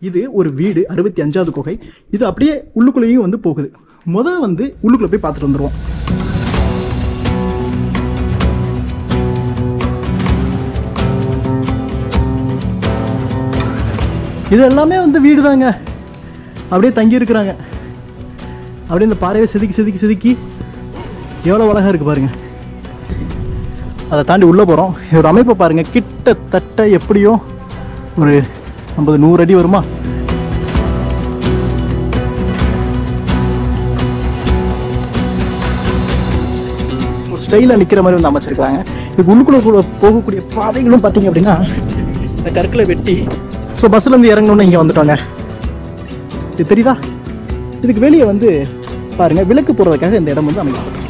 இது ஒரு வீடு 65வது குகை. இது அப்படியே உள்ளுக்குள்ளேயும் வந்து போகுது. வந்து உள்ளுக்குள்ள போய் பார்த்துட்டு வந்துருவோம். இது எல்லாமே வந்து வீடு தாங்க. அப்படியே தங்கி இருக்கிறாங்க. அப்படியே இந்த பாறையை செதுக்கி எவ்வளோ அழகா இருக்கு பாருங்க. அதை தாண்டி உள்ள போறோம். இதோட அமைப்பை பாருங்க. கிட்டத்தட்ட எப்படியோ ஒரு 50-100 அடி வருமா. ஒரு ஸ்டைலா நிக்கிற மாதிரி வந்து அமைச்சிருக்காங்க. இதுக்கு உள்ளுக்குள்ள போகக்கூடிய பாதைகளும் பார்த்தீங்க அப்படின்னா இந்த கற்களை வெட்டி. ஸோ பஸ்ல இருந்து இறங்கணும்னு இங்கே வந்துட்டோங்க. இது தெரியுதா? இதுக்கு வெளியே வந்து பாருங்க விளக்கு போடுறதுக்காக இந்த இடம் வந்து அமைக்கப்பட்டிருக்கு.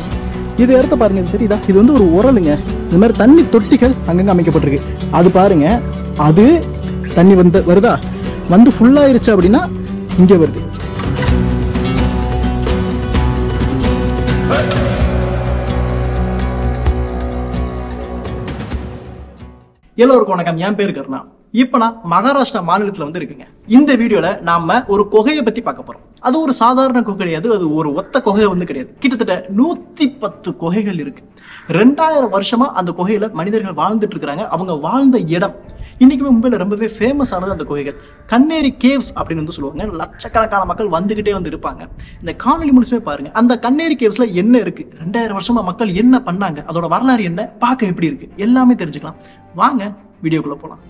இது இடத்த பாருங்க. இது தெரியுதா? இது வந்து ஒரு உரலுங்க. இந்த மாதிரி தண்ணி தொட்டிகள் அங்கங்க அமைக்கப்பட்டிருக்கு. அது பாருங்க. அது தண்ணி வருதா? வந்து ஃபுல்லாயிருச்சு அப்படின்னா இங்கே வருது. எல்லோருக்கும் வணக்கம். என் பேரு கருணா. இப்ப நான் மகாராஷ்டிரா மாநிலத்துல வந்து இருக்குங்க. இந்த வீடியோல நாம ஒரு குகையை பத்தி பார்க்க போறோம். அது ஒரு சாதாரண குகை கிடையாது. அது ஒரு ஒத்த குகை வந்து கிடையாது. கிட்டத்தட்ட 110 குகைகள் இருக்கு. 2000 வருஷமா அந்த குகையில மனிதர்கள் வாழ்ந்துட்டு இருக்கிறாங்க. அவங்க வாழ்ந்த இடம் இன்னைக்கு மும்பைல ரொம்பவே ஃபேமஸ் ஆனது அந்த குகைகள். கண்ணேரி கேவ்ஸ் அப்படின்னு வந்து சொல்லுவாங்க. லட்சக்கணக்கான மக்கள் வந்துகிட்டே வந்து இருப்பாங்க. இந்த காணொலி முழுசுமே பாருங்க. அந்த கண்ணேரி கேவ்ஸ்ல என்ன இருக்கு, 2000 வருஷமா மக்கள் என்ன பண்ணாங்க, அதோட வரலாறு என்ன, பார்க்க எப்படி இருக்கு, எல்லாமே தெரிஞ்சுக்கலாம். வாங்க வீடியோக்குள்ள போலாம்.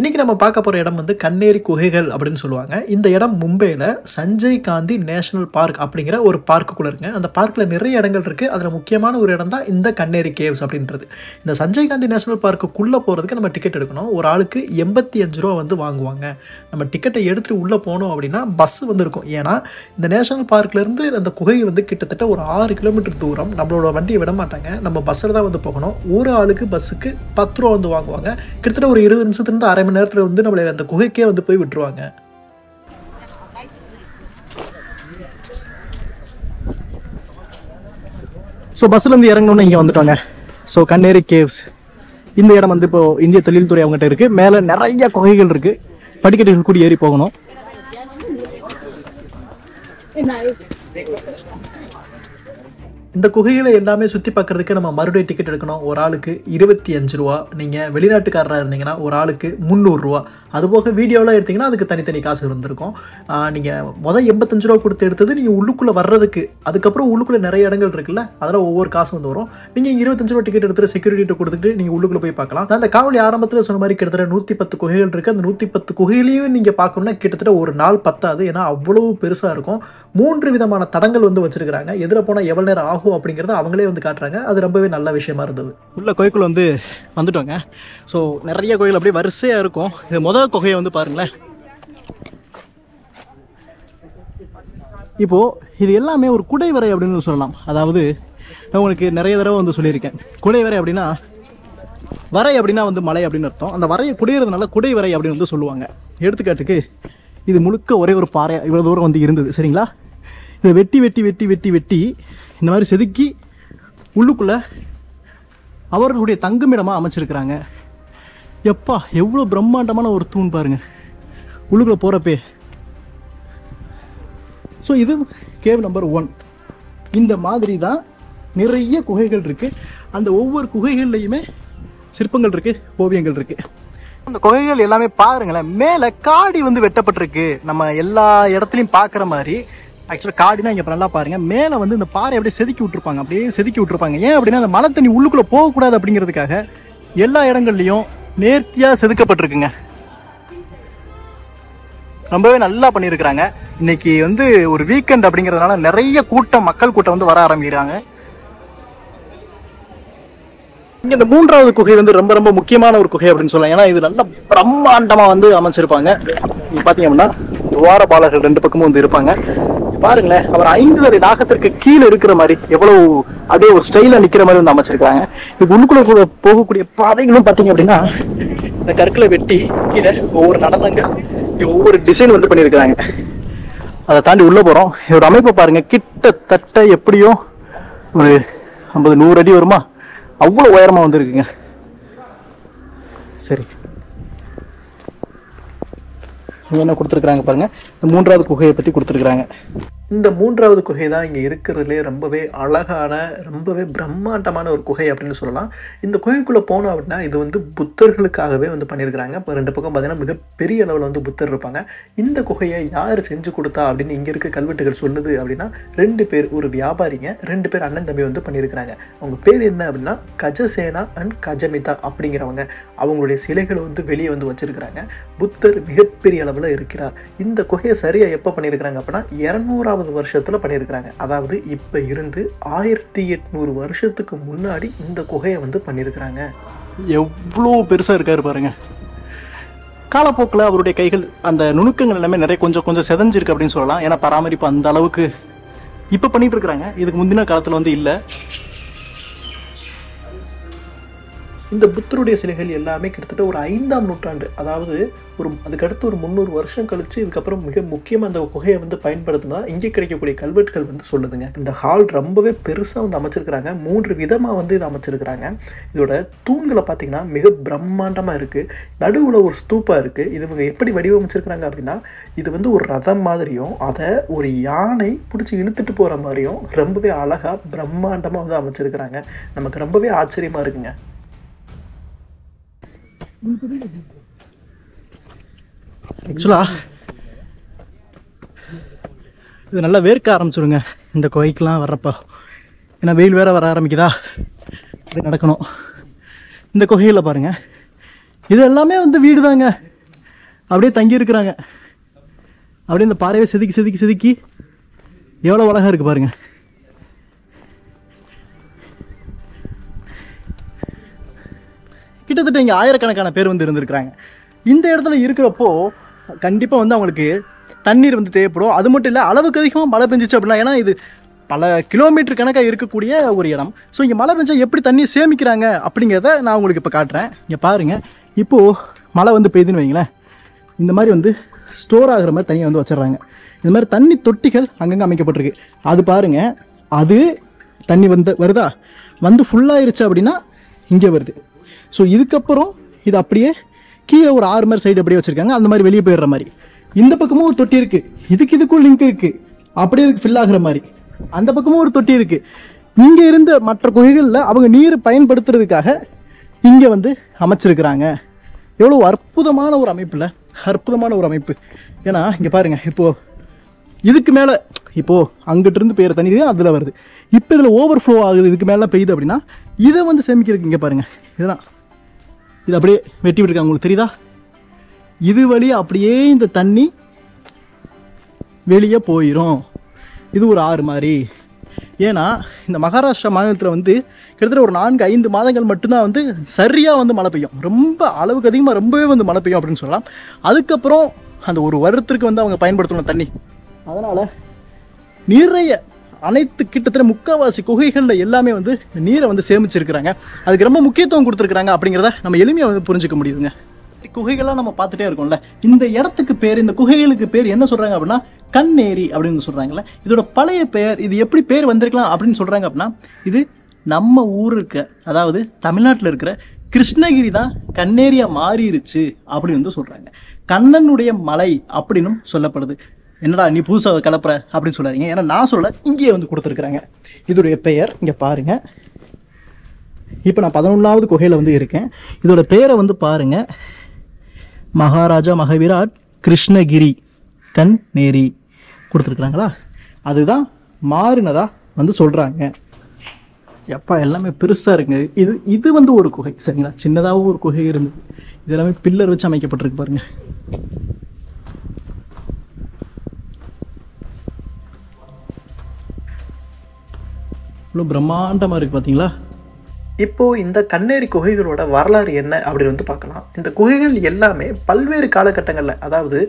இன்றைக்கி நம்ம பார்க்க போகிற இடம் வந்து கண்ணேரி குகைகள் அப்படின்னு சொல்லுவாங்க. இந்த இடம் மும்பையில் சஞ்சய் காந்தி நேஷனல் பார்க் அப்படிங்கிற ஒரு பார்க்குள்ளே இருக்குங்க. அந்த பார்க்கில் நிறைய இடங்கள் இருக்குது. அதில் முக்கியமான ஒரு இடம் தான் இந்த கண்ணேரி கேவ்ஸ் அப்படின்றது. இந்த சஞ்சய் காந்தி நேஷனல் பார்க்குள்ளே போகிறதுக்கு நம்ம டிக்கெட் எடுக்கணும். ஒரு ஆளுக்கு 85 ரூபா வந்து வாங்குவாங்க. நம்ம டிக்கெட்டை எடுத்துகிட்டு உள்ளே போனோம் அப்படின்னா பஸ் வந்து இருக்கும். ஏன்னா இந்த நேஷனல் பார்க்லேருந்து அந்த குகை வந்து கிட்டத்தட்ட ஒரு 6 கிலோமீட்டர் தூரம். நம்மளோட வண்டியை விட மாட்டாங்க. நம்ம பஸ்ஸில் தான் வந்து போகணும். ஒரு ஆளுக்கு பஸ்ஸுக்கு 10 ரூபா வந்து வாங்குவாங்க. கிட்டத்தட்ட ஒரு 20 நிமிஷத்துலேருந்து அரை மணி நேரத்தில் வந்து நம்மளை அந்த குகைக்கே வந்து போய் விட்டுருவாங்க. ஸோ பஸ்ல இருந்து இறங்கணும்னு இங்கே வந்துட்டோங்க. ஸோ கண்ணேரி கேவ்ஸ் இந்த இடம் வந்து இப்போ இந்திய தொழில்துறை அவங்ககிட்ட இருக்கு. மேலே நிறைய குகைகள் இருக்கு. படிக்கட்டுகள் கூடி ஏறி போகணும். இந்த குகைகளை எல்லாமே சுற்றி பார்க்குறதுக்கு நம்ம மறுபடியும் டிக்கெட் எடுக்கணும். ஒரு ஆளுக்கு 25 ரூபா. நீங்கள் வெளிநாட்டுக்காரராக இருந்தீங்கன்னா ஒரு ஆளுக்கு 300 ரூபா. அதுபோக வீடியோலாம் எடுத்திங்கன்னா அதுக்கு தனித்தனி காசு இருந்திருக்கும். நீங்கள் 85 ரூபா கொடுத்து எடுத்தது நீங்கள் உள்ளுக்குள்ளே வர்றதுக்கு. அதுக்கப்புறம் உள்ளுக்குள்ளே நிறைய இடங்கள் இருக்குல்ல, அதெல்லாம் ஒவ்வொரு காசு வந்து வரும். நீங்கள் 25 ரூபா டிக்கெட் எடுத்துகிட்டு செக்யூரிட்டி கொடுத்துட்டு நீங்கள் உள்ளுக்குள்ளே போய் பார்க்கலாம். அந்த காவலி ஆரம்பத்தில் சொன்ன மாதிரி கிட்டத்தட்ட 110 குகைகள் இருக்குது. அந்த 110 குகைகளையும் நீங்கள் பார்க்கணும்னா கிட்டத்தட்ட ஒரு நாள் பத்தாது. ஏன்னா அவ்வளோ பெருசாக இருக்கும். 3 விதமான தடங்கள் வந்து வச்சுருக்கிறாங்க. எதில் போனால் எவ்வளோ நேரம் ஆகும் அப்படிங்கிறத அவங்களே வந்து காட்டுறாங்க. அது ரொம்பவே நல்ல விஷயமா இருந்தது. உள்ள கோயிலுக்குள்ள வந்து வந்துட்டோங்க. ஸோ நிறைய கோயில் அப்படியே வரிசையாக இருக்கும். இது முதல் குகையை வந்து பாருங்களேன். இப்போது இது எல்லாமே ஒரு குடைவரை அப்படின்னு சொல்லலாம். அதாவது உங்களுக்கு நிறைய தடவை வந்து சொல்லியிருக்கேன். குடைவரை அப்படின்னா வரை அப்படின்னா வந்து மலை அப்படின்னு அர்த்தம். அந்த வரையை குடையிறதுனால குடைவரை அப்படின்னு வந்து சொல்லுவாங்க. எடுத்துக்காட்டுக்கு இது முழுக்க ஒரே ஒரு பாறை இவ்வளோ தூரம் வந்து இருந்தது. சரிங்களா? இதை வெட்டி வெட்டி வெட்டி வெட்டி வெட்டி இந்த மாதிரி செதுக்கி உள்ளுக்குள்ள அவர்களுடைய தங்குமிடமாக அமைச்சிருக்கிறாங்க. எப்பா எவ்வளோ பிரம்மாண்டமான ஒரு தூண் பாருங்க உள்ளுக்குள்ள போகிறப்பே. ஸோ இது கேவ் நம்பர் 1. இந்த மாதிரி தான் நிறைய குகைகள் இருக்குது. அந்த ஒவ்வொரு குகைகள்லையுமே சிற்பங்கள் இருக்குது, ஓவியங்கள் இருக்குது. அந்த குகைகள் எல்லாமே பாருங்களேன். மேலே காடி வந்து வெட்டப்பட்டிருக்கு. நம்ம எல்லா இடத்துலையும் பார்க்குற மாதிரி. ஆக்சுவலாக காடினா இங்கே நல்லா பாருங்க. மேலே வந்து இந்த பாறை அப்படியே செதுக்கி விட்டுருப்பாங்க. அப்படியே செதுக்கி விட்டுருப்பாங்க. ஏன் அப்படின்னா அந்த மழை தண்ணி உள்ளுக்குள்ளே போகக்கூடாது அப்படிங்கிறதுக்காக எல்லா இடங்கள்லையும் நேர்த்தியாக செதுக்கப்பட்டிருக்குங்க. ரொம்பவே நல்லா பண்ணியிருக்கிறாங்க. இன்னைக்கு வந்து ஒரு வீக்கெண்ட் அப்படிங்கிறதுனால நிறைய மக்கள் கூட்டம் வந்து வர ஆரம்பிக்கிறாங்க. இங்கே இந்த 3வது குகை வந்து ரொம்ப ரொம்ப முக்கியமான ஒரு குகை அப்படின்னு சொல்லலாம். ஏன்னா இது நல்லா பிரம்மாண்டமாக வந்து அமைச்சிருப்பாங்க. நீங்கள் பார்த்தீங்க அப்படின்னா துவாரபாலகர்கள் 2 பக்கமும் வந்து இருப்பாங்க. பாருங்களேன். அவர் 5 தடை நாகத்திற்கு கீழே இருக்கிற மாதிரி எவ்வளவு அப்படியே ஒரு ஸ்டைலா நிக்கிற மாதிரி வந்து அமைச்சிருக்காங்க. இது உள்ளுக்குள்ள போகக்கூடிய பாதைகளும் பார்த்தீங்க அப்படின்னா இந்த கற்களை வெட்டி கீழே ஒவ்வொரு நடனங்கள் ஒவ்வொரு டிசைன் வந்து பண்ணியிருக்கிறாங்க. அதை தாண்டி உள்ள போறோம். இதோட அமைப்பை பாருங்க. கிட்டத்தட்ட எப்படியோ ஒரு 50-100 அடி வருமா. அவ்வளோ உயரமாக வந்துருக்குங்க. சரி, என்ன கொடுத்துருக்குறாங்க பாருங்க, இந்த 3வது குகையை பற்றி கொடுத்துருக்குறாங்க. இந்த 3வது குகை தான் இங்கே இருக்கிறதுலே ரொம்பவே அழகான, ரொம்பவே பிரம்மாண்டமான ஒரு குகை அப்படின்னு சொல்லலாம். இந்த குகைக்குள்ளே போனோம் அப்படின்னா இது வந்து புத்தர்களுக்காகவே வந்து பண்ணியிருக்கிறாங்க. இப்போ 2 பக்கம் பார்த்தீங்கன்னா மிகப்பெரிய அளவில் வந்து புத்தர் இருப்பாங்க. இந்த குகையை யார் செஞ்சு கொடுத்தா அப்படின்னு இங்கே இருக்க கல்வெட்டுகள் சொல்லுது அப்படின்னா 2 பேர், ஒரு வியாபாரிங்க, 2 பேர் அண்ணன் தம்பி வந்து பண்ணியிருக்கிறாங்க. அவங்க பேர் என்ன அப்படின்னா கஜசேனா அண்ட் கஜமிதா அப்படிங்கிறவங்க. அவங்களுடைய சிலைகளை வந்து வெளியே வந்து வச்சிருக்கிறாங்க. புத்தர் மிகப்பெரிய அளவில் இருக்கிறார். இந்த குகையை சரியாக எப்போ பண்ணியிருக்கிறாங்க அப்படின்னா 200வது வருஷத்துல பண்ணியிருக்கிறாங்க. அதாவது இப்ப இருந்து 1800 வருஷத்துக்கு முன்னாடி இந்த குகையை வந்து பண்ணியிருக்கிறாங்க. எவ்வளோ பெருசா இருக்காரு பாருங்க. காலப்போக்கில் அவருடைய கைகள் அந்த நுணுக்கங்கள் எல்லாமே நிறைய கொஞ்சம் கொஞ்சம் செதஞ்சிருக்கு அப்படின்னு சொல்லலாம். ஏன்னா பராமரிப்பு அந்த அளவுக்கு இப்ப பண்ணிட்டு இருக்கிறாங்க, இதுக்கு முந்தின காலத்துல வந்து இல்லை. இந்த புத்தருடைய சிலைகள் எல்லாமே கிட்டத்தட்ட ஒரு 5ஆம் நூற்றாண்டு, அதாவது அதுக்கடுத்து ஒரு 300 வருஷம் கழிச்சு இதுக்கப்புறம் மிக முக்கியமாக அந்த குகையை வந்து பயன்படுத்தினா இங்கே கிடைக்கக்கூடிய கல்வெட்டுகள் வந்து சொல்லுதுங்க. இந்த ஹால் ரொம்பவே பெருசாக வந்து அமைச்சிருக்கிறாங்க. 3 விதமாக வந்து இது அமைச்சிருக்கிறாங்க. இதோட தூண்களை பார்த்தீங்கன்னா மிக பிரம்மாண்டமாக இருக்குது. நடுவில் ஒரு ஸ்தூப்பா இருக்குது. இது இவங்க எப்படி வடிவமைச்சிருக்கிறாங்க அப்படின்னா இது வந்து ஒரு ரதம் மாதிரியும் அதை ஒரு யானை பிடிச்சி இழுத்துட்டு போகிற மாதிரியும் ரொம்பவே அழகாக பிரம்மாண்டமாக வந்து அமைச்சிருக்கிறாங்க. நமக்கு ரொம்பவே ஆச்சரியமாக இருக்குங்க. ஆக்சுவலாக இது நல்லா வேர்க்க ஆரம்பிச்சிருங்க இந்த குகைக்கெலாம் வர்றப்போ. ஏன்னா வெயில் வேறு வர ஆரம்பிக்குதா, அப்படி நடக்கணும். இந்த குகையில் பாருங்கள், இது எல்லாமே வந்து வீடு தாங்க. அப்படியே தங்கி இருக்கிறாங்க. அப்படியே இந்த பாறையை செதுக்கி செதுக்கி செதுக்கி எவ்வளோ அழகாக இருக்குது பாருங்கள். கிட்டத்தட்ட இங்கே ஆயிரக்கணக்கான பேர் வந்து இருந்திருக்கிறாங்க. இந்த இடத்துல இருக்கிறப்போ கண்டிப்பாக வந்து அவங்களுக்கு தண்ணீர் வந்து தேவைப்படும். அது மட்டும் இல்லை, அளவுக்கு அதிகமாக மழை பெஞ்சிச்சு அப்படின்னா, ஏன்னா இது பல கிலோமீட்டர் கணக்காக இருக்கக்கூடிய ஒரு இடம். ஸோ இங்கே மழை பெஞ்சா எப்படி தண்ணி சேமிக்கிறாங்க அப்படிங்கிறத நான் உங்களுக்கு இப்போ காட்டுறேன். இங்கே பாருங்கள், இப்போது மழை வந்து பெய்யுதுன்னு வைங்களேன், இந்த மாதிரி வந்து ஸ்டோர் ஆகிற மாதிரி தண்ணியை வந்து வச்சிடறாங்க. இந்த மாதிரி தண்ணி தொட்டிகள் அங்கங்கே அமைக்கப்பட்டிருக்கு. அது பாருங்கள், அது தண்ணி வருதா, வந்து ஃபுல்லாகிருச்சு அப்படின்னா இங்கே வருது. ஸோ இதுக்கப்புறம் இது அப்படியே கீழே ஒரு 6 மாதிரி சைடு அப்படியே வச்சுருக்காங்க, அந்த மாதிரி வெளியே போயிடுற மாதிரி. இந்த பக்கமும் ஒரு தொட்டி இருக்குது, இதுக்கும் லிங்க் இருக்குது, அப்படியே இதுக்கு ஃபில் ஆகுற மாதிரி. அந்த பக்கமும் ஒரு தொட்டி இருக்குது. இங்கே இருந்த மற்ற குகைகளில் அவங்க நீர் பயன்படுத்துறதுக்காக இங்கே வந்து அமைச்சிருக்கிறாங்க. எவ்வளோ அற்புதமான ஒரு அமைப்பில், அற்புதமான ஒரு அமைப்பு. ஏன்னா இங்கே பாருங்கள், இப்போது இதுக்கு மேலே இப்போது அங்கிட்டிருந்து பெய்கிற தண்ணி அதில் வருது. இப்போ இதில் ஓவர் ஃப்ளோ ஆகுது, இதுக்கு மேலே பெய்யுது அப்படின்னா இதை வந்து சேமிக்கிறதுக்கு இங்கே பாருங்கள், இதெல்லாம் இது அப்படியே வெட்டி விட்டுருக்காங்க. உங்களுக்கு தெரியுதா, இது வழியாக அப்படியே இந்த தண்ணி வெளியே போயிடும். இது ஒரு ஆறு மாதிரி. ஏன்னா இந்த மகாராஷ்டிரா மாநிலத்தில் வந்து கிட்டத்தட்ட ஒரு 4-5 மாதங்கள் மட்டும்தான் வந்து சரியாக வந்து மழை பெய்யும். ரொம்ப அளவுக்கு அதிகமாக ரொம்பவே வந்து மழை பெய்யும் அப்படின்னு சொல்லலாம். அதுக்கப்புறம் அந்த ஒரு வருடத்திற்கு வந்து அவங்க பயன்படுத்தணும் தண்ணி. அதனால் நிறைய அனைத்து கிட்டத்தட்ட முக்கால்வாசி குகைகளில் எல்லாமே வந்து நீரை வந்து சேமிச்சிருக்கிறாங்க. அதுக்கு ரொம்ப முக்கியத்துவம் கொடுத்துருக்குறாங்க அப்படிங்கிறத நம்ம எளிமையாக வந்து புரிஞ்சுக்க முடியுதுங்க. குகைகள்லாம் நம்ம பார்த்துட்டே இருக்கோம்ல, இந்த இடத்துக்கு பேர், இந்த குகைகளுக்கு பேர் என்ன சொல்கிறாங்க அப்படின்னா கண்ணேரி அப்படின்னு சொல்கிறாங்கல்ல. இதோட பழைய பெயர், இது எப்படி பேர் வந்திருக்கலாம் அப்படின்னு சொல்கிறாங்க அப்படின்னா, இது நம்ம ஊர் இருக்க, அதாவது தமிழ்நாட்டில் இருக்கிற கிருஷ்ணகிரி தான் கண்ணேரியாக மாறிடுச்சு அப்படின்னு வந்து சொல்கிறாங்க. கண்ணனுடைய மலை அப்படின்னும் சொல்லப்படுது. என்னடா நீ புதுசாக கலப்புற அப்படின்னு சொல்லாதீங்க, ஏன்னா நான் சொல்ல இங்கேயே வந்து கொடுத்துருக்குறாங்க இதோடைய பெயர். இங்கே பாருங்கள், இப்போ நான் 11வது குகையில் வந்து இருக்கேன். இதோட பெயரை வந்து பாருங்கள், மகாராஜா மகவிராட் கிருஷ்ணகிரி கண்ணேரி கொடுத்துருக்குறாங்களா. அதுதான் மாறினதா வந்து சொல்கிறாங்க. எப்பா எல்லாமே பெருசாக இருக்குங்க. இது வந்து ஒரு குகை சரிங்களா, சின்னதாகவும் ஒரு குகை இருந்தது. இது எல்லாமே பில்லர் வச்சு அமைக்கப்பட்டிருக்கு பாருங்கள். இவ்வளோ பிரம்மாண்டமாக இருக்குது பார்த்தீங்களா. இப்போது இந்த கண்ணேரி குகைகளோட வரலாறு என்ன அப்படின்னு வந்து பார்க்கலாம். இந்த குகைகள் எல்லாமே பல்வேறு காலகட்டங்களில், அதாவது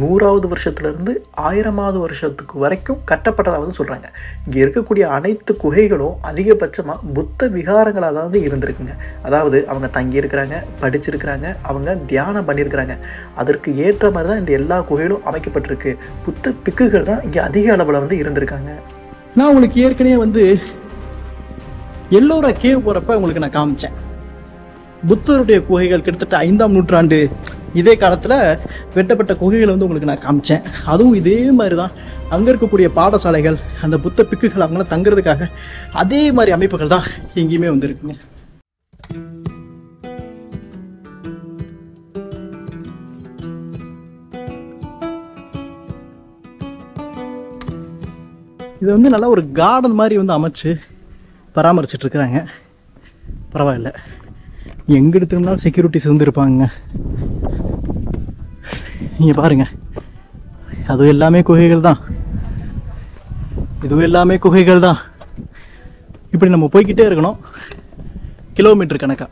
100வது வருஷத்துலேருந்து 1000வது வருஷத்துக்கு வரைக்கும் கட்டப்பட்டதாக வந்து சொல்கிறாங்க. இங்கே இருக்கக்கூடிய அனைத்து குகைகளும் அதிகபட்சமாக புத்த விகாரங்களாக தான் வந்து இருந்திருக்குங்க. அதாவது அவங்க தங்கியிருக்கிறாங்க, படிச்சிருக்கிறாங்க, அவங்க தியானம் பண்ணியிருக்கிறாங்க. அதற்கு ஏற்ற மாதிரி தான் இந்த எல்லா குகைகளும் அமைக்கப்பட்டிருக்கு. புத்த பிக்குகள் தான் இங்கே அதிக அளவில் வந்து இருந்திருக்காங்க. நான் உங்களுக்கு ஏற்கனவே வந்து எல்லோரா கேவ் போகிறப்ப உங்களுக்கு நான் காமிச்சேன். புத்தருடைய குகைகள் கிட்டத்தட்ட 5ஆம் நூற்றாண்டு இதே காலத்தில் வெட்டப்பட்ட குகைகளை வந்து உங்களுக்கு நான் காமிச்சேன். அதுவும் இதே மாதிரி தான். அங்கே இருக்கக்கூடிய பாடசாலைகள், அந்த புத்த பிக்குகள் அவங்களாம் தங்குறதுக்காக அதே மாதிரி அமைப்புகள் தான் எங்கேயுமே வந்து இருக்குங்க. இதை வந்து நல்லா ஒரு கார்டன் மாதிரி வந்து அமைச்சு பராமரிச்சுட்டு இருக்கிறாங்க. பரவாயில்ல, எங்கே எடுத்துனாலும் செக்யூரிட்டிஸ் வந்து இருப்பாங்க. நீங்கள் பாருங்கள், அதுவும் எல்லாமே குகைகள் தான், இதுவும் எல்லாமே குகைகள் தான். இப்படி நம்ம போய்கிட்டே இருக்கணும் கிலோமீட்டர் கணக்கா.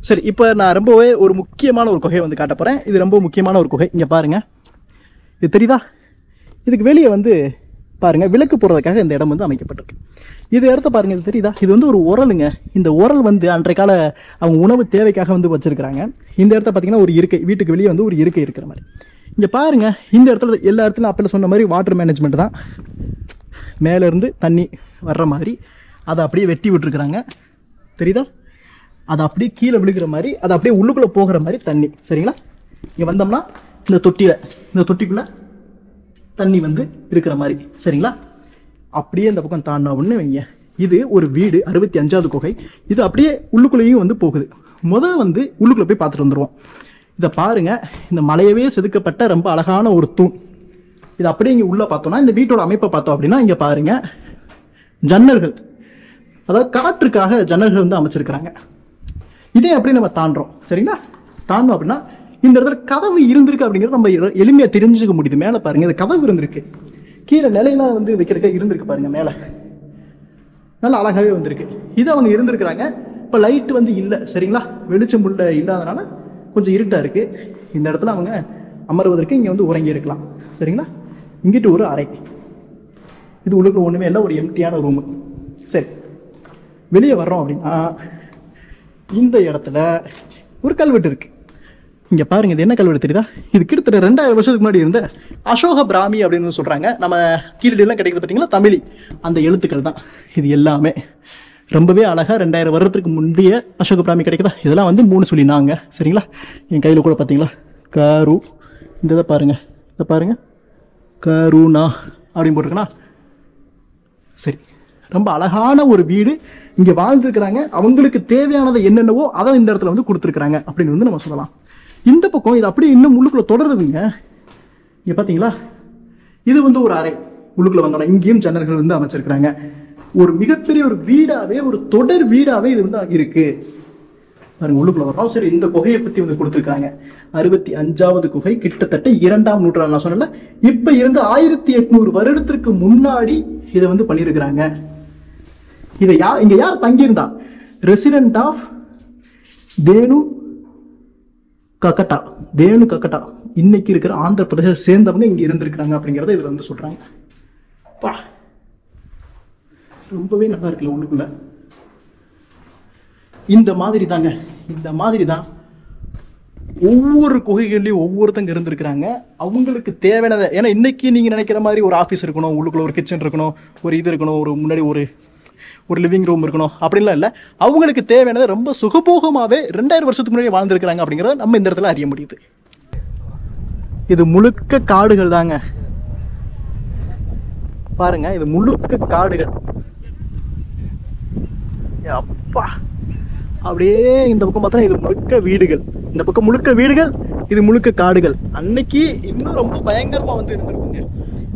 சரி, இப்போ நான் ரொம்பவே ஒரு முக்கியமான ஒரு குகையை வந்து காட்ட போகிறேன். இது ரொம்ப முக்கியமான ஒரு குகை. இங்கே பாருங்கள், இது தெரியுதா? இதுக்கு வெளியே வந்து பாருங்கள், விளக்கு போடுறதுக்காக இந்த இடம் வந்து அமைக்கப்பட்டிருக்கு. இது இடத்த பாருங்கள், இது தெரியுதா? இது வந்து ஒரு உரலுங்க. இந்த உரல் வந்து அன்றைய கால அவங்க உணவு தேவைக்காக வந்து வச்சுருக்கிறாங்க. இந்த இடத்த பார்த்தீங்கன்னா ஒரு இருக்கை, வீட்டுக்கு வெளியே வந்து ஒரு இருக்கை இருக்கிற மாதிரி. இங்கே பாருங்கள், இந்த இடத்துல எல்லா இடத்துலையும் அப்போ சொன்ன மாதிரி வாட்டர் மேனேஜ்மெண்ட் தான். மேலேருந்து தண்ணி வர்ற மாதிரி அதை அப்படியே வெட்டி விட்டுருக்குறாங்க. தெரியுதா? அதை அப்படியே கீழே விழுகிற மாதிரி, அதை அப்படியே உள்ளுக்குள்ளே போகிற மாதிரி தண்ணி. சரிங்களா? இங்கே வந்தோம்னா இந்த தொட்டிக்குள்ளே தண்ணி வந்து இருக்கிற மாதிரி. சரிங்களா? அப்படியே இந்த பக்கம் தாண்டோம்னு வைங்க, இது ஒரு வீடு. 65வது குகை. இது அப்படியே உள்ளுக்குள்ளேயும் வந்து போகுது. வந்து உள்ளுக்குள்ளே போய் பார்த்துட்டு வந்துடுவோம். இதை பாருங்கள், இந்த மலையவே செதுக்கப்பட்ட ரொம்ப அழகான ஒரு தூண். இது அப்படியே இங்கே உள்ளே பார்த்தோம்னா, இந்த வீட்டோட அமைப்பை பார்த்தோம் அப்படின்னா, இங்கே பாருங்கள், ஜன்னல்கள், அதாவது காற்றுக்காக ஜன்னல்கள் வந்து அமைச்சிருக்கிறாங்க. இதே அப்படி நம்ம தாண்டோம். சரிங்களா? தாண்டோம் அப்படின்னா இந்த இடத்துல கதவு இருந்திருக்கு அப்படிங்கிறது நம்ம எளிமையாக தெரிஞ்சுக்க முடியுது. மேலே பாருங்க, இந்த கதவு இருந்திருக்கு. கீழே நிலையெல்லாம் வந்து வைக்கிறதுக்கு இருந்திருக்கு பாருங்க. மேலே நல்லா அழகாகவே வந்திருக்கு. இது அவங்க இருந்திருக்கிறாங்க. இப்போ லைட்டு வந்து இல்லை. சரிங்களா? வெளிச்சம் உள்ள இல்லாதனால கொஞ்சம் இருட்டாக இருக்கு. இந்த இடத்துல அவங்க அமர்வதற்கு இங்கே வந்து உறங்கி இருக்கலாம். சரிங்களா? இங்கிட்டு ஒரு அறை. இது உள்ளுக்கு ஒன்றுமே இல்லை, ஒரு எம்டியான ரூமு. சரி, வெளியே வர்றோம் அப்படின்னா இந்த இடத்துல ஒரு கல்வெட்டு இருக்கு. இங்க பாருங்க, இது என்ன கல்வெட்டு தெரியுதா? இது கிட்டத்தட்ட 2000 வருஷத்துக்கு முன்னாடி இருந்த அசோக பிராமி அப்படின்னு சொல்றாங்க. நம்ம கீழெல்லாம் கிடைக்கிறது பார்த்தீங்களா, தமிழி, அந்த எழுத்துக்கள் தான் இது எல்லாமே. ரொம்பவே அழகா 2000 வருடத்துக்கு முந்தைய அசோக பிராமி கிடைக்குதா? இதெல்லாம் வந்து 3 சொல்லினாங்க. சரிங்களா? என் கையில் கூட பார்த்தீங்களா, காரு, இந்த இதை பாருங்க, இதை பாருங்க, கருணா அப்படின்னு போட்டிருக்கனா. சரி, ரொம்ப அழகான ஒரு வீடு. இங்கே வாழ்ந்துருக்கிறாங்க. அவங்களுக்கு தேவையானதை என்னென்னவோ அதை இந்த இடத்துல வந்து கொடுத்துருக்குறாங்க அப்படின்னு வந்து நம்ம சொல்லலாம். இந்த பக்கம் இது அப்படியே இன்னும் உள்ளுக்குள்ள தொடருதுங்க. இங்கே பார்த்தீங்களா, இது வந்து ஒரு அறை. உள்ளுக்குள்ள வந்தோம்னா இங்கேயும் ஜன்னல்கள் வந்து அமைச்சிருக்கிறாங்க. ஒரு மிகப்பெரிய ஒரு வீடாவே, ஒரு தொடர் வீடாவே இது வந்து இருக்கு பாருங்க. உள்ளுக்குள்ள வரோம். சரி, இந்த குகையை பற்றி வந்து கொடுத்துருக்காங்க. 65வது குகை, கிட்டத்தட்ட 2ஆம் நூற்றாண்டு. நான் சொன்னல, இப்போ இருந்து 1800 வருடத்திற்கு முன்னாடி இதை வந்து பண்ணியிருக்கிறாங்க. இதை இங்க யார் தங்கியிருந்தா? ரெசிடென்ட் ஆஃப் தேனு கக்கட்டா, இன்னைக்கு இருக்கிற ஆந்திர பிரதேச சேர்ந்தவங்க இங்க இருந்திருக்கிறாங்க அப்படிங்கறத இதுல வந்து சொல்றாங்க. ரொம்பவே நல்லா இருக்குல்ல உள்ளுக்குள்ள. இந்த மாதிரி தாங்க, இந்த மாதிரி தான் ஒவ்வொரு குகைகள்லையும் ஒவ்வொருத்தங்க இருந்திருக்கிறாங்க. அவங்களுக்கு தேவையானதை, ஏன்னா இன்னைக்கு நீங்க நினைக்கிற மாதிரி ஒரு ஆஃபீஸ் இருக்கணும், உள்ளுக்குள்ள ஒரு கிச்சன் இருக்கணும், ஒரு இது இருக்கணும், ஒரு முன்னாடி ஒரு லிவிங் ரூம் இருக்கணும் அப்படின்லாம் இல்லை. அவங்களுக்கு தேவையானதை ரொம்ப சுகபோகமாகவே 2000 வருஷத்துக்கு முன்னாடி வாழ்ந்துருக்கிறாங்க அப்படிங்கிறத நம்ம இந்த இடத்துல அறிய முடியுது. இது முழுக்க காடுகள் தாங்க. பாருங்க, இது முழுக்க காடுகள். அப்பா, அப்படியே இந்த பக்கம் பார்த்தா இது முழுக்க வீடுகள், இந்த பக்கம் முழுக்க வீடுகள், இது முழுக்க காடுகள். அன்னைக்கு இன்னும் ரொம்ப பயங்கரமா வந்து இருந்திருக்குங்க.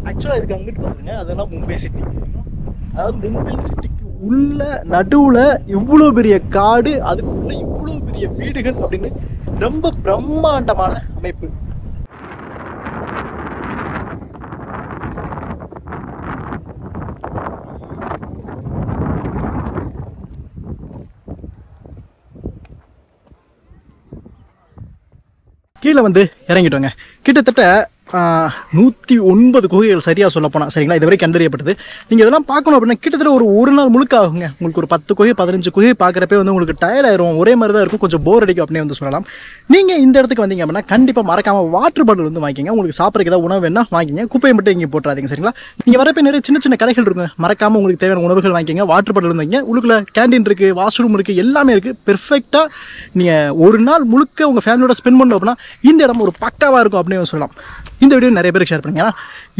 ஆக்சுவலா இதுக்கு அங்கிட்டு பாருங்க, அதெல்லாம் மும்பை சிட்டி. அதாவது மும்பை சிட்டிக்கு உள்ள நடுவுல இவ்வளவு பெரிய காடு, அதுக்குள்ள இவ்வளவு பெரிய வீடுகள் அப்படின்னு ரொம்ப பிரம்மாண்டமான அமைப்பு. கீழே வந்து இறங்கிட்டோங்க. கிட்டத்தட்ட 109 குகைகள் சரியாக சொல்ல போனால், சரிங்களா, இது வரைக்கும் கண்டறியப்பட்டது. நீங்கள் இதெல்லாம் பார்க்கணும் அப்படின்னா கிட்டத்தட்ட ஒரு நாள் முழுக்க ஆகுங்க. உங்களுக்கு ஒரு 10 குகை 15 குகை பார்க்குறப்பே வந்து உங்களுக்கு டயர்ட் ஆயிரும், ஒரே மாதிரி தான் இருக்கும், கொஞ்சம் போர் அடிக்கும் அப்படின்னு வந்து சொல்லலாம். நீங்கள் இந்த இடத்துக்கு வந்தீங்க அப்படின்னா கண்டிப்பாக மறக்காமல் வாட்டர் பாட்டில் வந்து வாங்கிங்க. உங்களுக்கு சாப்பிட்றதுக்கு ஏதாவது உணவு வேணா வாங்கிங்க, குப்பையை மட்டும் இங்கே போட்டுறாதீங்க, சரிங்களா. நீங்கள் வரப்போ நிறைய சின்ன சின்ன கடைகள் இருக்குங்க, மறக்காமல் உங்களுக்கு தேவையான உணவுகள் வாங்கிங்க, வாட்டர் பாட்டில் வந்து வாங்கிங்க. உள்ளுக்குள்ள கேண்டீன் இருக்குது, வாஷ்ரூம் இருக்குது, எல்லாமே இருக்குது. பெர்ஃபெக்டாக நீங்கள் ஒரு நாள் முழுக்க உங்கள் ஃபேமிலியோட ஸ்பெண்ட் பண்ணணும் அப்படின்னா இந்த இடம் ஒரு பக்காவாக இருக்கும் அப்படின்னு சொல்லலாம். இந்த வீடியோ நிறைய பேருக்கு ஷேர் பண்ணுங்க. ஏன்னா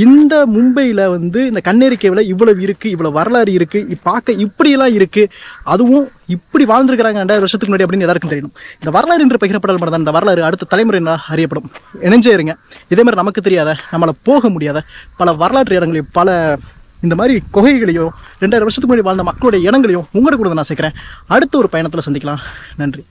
இந்த மும்பையில் வந்து இந்த கண்ணேரி கேவில் இவ்வளவு இருக்குது, இவ்வளோ வரலாறு இருக்குது, பார்க்க இப்படியெல்லாம் இருக்குது, அதுவும் இப்படி வாழ்ந்துருக்கிறாங்க 2000 வருஷத்துக்கு முன்னாடி அப்படின்னு எல்லாருக்கும் தெரியணும். இந்த வரலாறு என்று பகிரப்படல் மட்டும் தான் இந்த வரலாறு அடுத்த தலைமுறை அறியப்படும். இணைஞ்சே இருங்க. இதே மாதிரி நமக்கு தெரியாத, நம்மளை போக முடியாத பல வரலாற்று இடங்களையும், பல இந்த மாதிரி குகைகளையும், 2000 வருஷத்துக்கு முன்னாடி வாழ்ந்த மக்களுடைய இடங்களையும் உங்களோட கூட நான் சேர்க்குறேன். அடுத்த ஒரு பயணத்தில் சந்திக்கலாம். நன்றி.